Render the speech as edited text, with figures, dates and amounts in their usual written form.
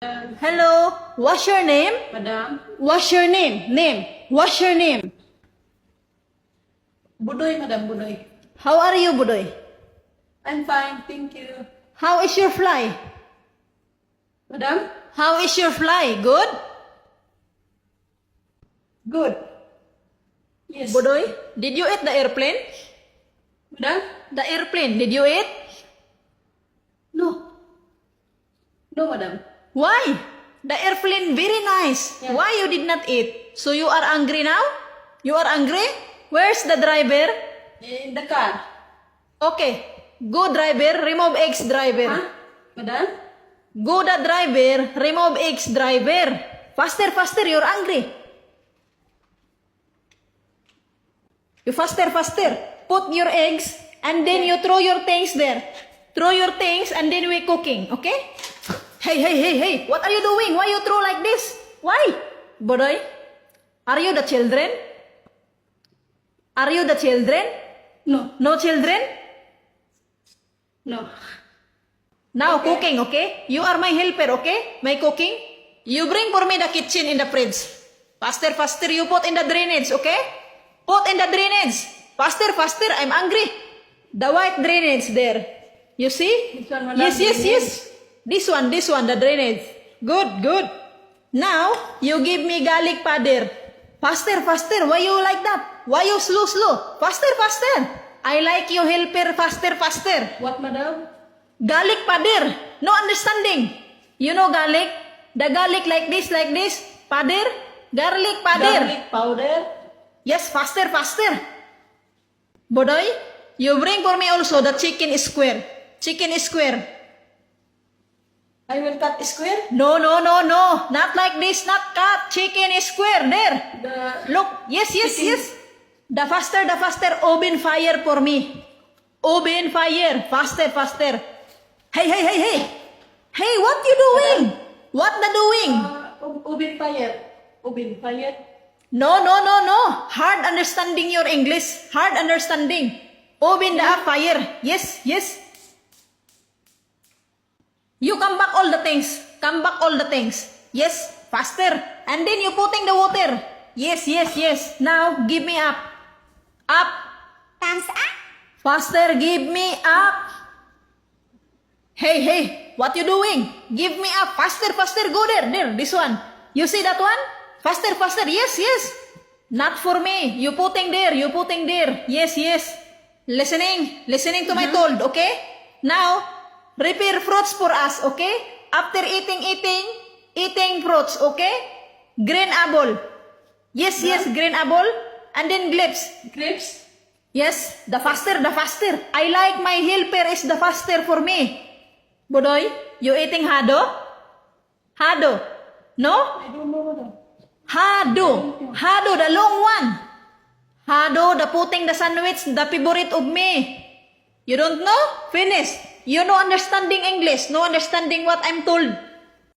Hello, what's your name? Madam, What's your name? What's your name? Budoy, Madam Budoy. How are you, Budoy? I'm fine, thank you. How is your fly? Madam, How is your fly? Good? good. Yes. Budoy, did you eat the airplane? Madam? The airplane, did you eat? No. No, Madam. Why? The airplane very nice. Yeah. Why you did not eat? So you are angry now? You are angry? Where's the driver? In the car. Okay, go driver, remove X driver. Huh? Madam? Go the driver, remove X driver. Faster, faster, you're angry. You faster, faster. Put your eggs and then you throw your things there. Throw your things and then we cooking, okay? Hey, what are you doing? Why you throw like this? Why? Bodoy, are you the children? Are you the children? No. No children? No. Now Okay. cooking, okay? You are my helper, okay? My cooking. You bring for me the kitchen in the fridge. Faster, faster, you put in the drainage, okay? Put in the drainage. Faster, faster, I'm angry. The white drainage there. You see? This one, Madam. Yes. This one, the drainage. Good. Now, you give me garlic powder. Faster, faster, why you like that? Why you slow? Faster, faster. I like you helper, faster. What, Madam? Garlic powder. No understanding. You know garlic? The garlic like this. Powder. Garlic powder. Garlic powder. Yes, faster. Bodoy, you bring for me also the chicken square. I will cut square. No. Not like this, not cut. Chicken square. There. The Look. Yes. The faster. Open fire for me. Open fire. Faster. Hey. Hey, what you doing? What the doing? oven fire. Oven fire. No. Hard understanding your English. Hard understanding. Open the fire. Yes. You come back all the things. Yes. Faster. And then you putting the water. Yes. Now, give me up. Up. Thumbs up. Faster, give me up. Hey, what you doing? Give me up. Faster, go there, this one. You see that one? Faster, yes. Not for me. You putting there. Yes. Listening to my told, okay? Now, prepare fruits for us, okay? After eating fruits, okay? Green apple. Yes, green apple. And then grapes. Grapes. Yes, the faster. I like my helper is the faster for me. Bodoy, you eating hado? No? I don't know, Madam. Hado, the long one. Hado, the putting the sandwich, the favorite of me. You don't know? Finish. You no understanding English, no understanding what I'm told.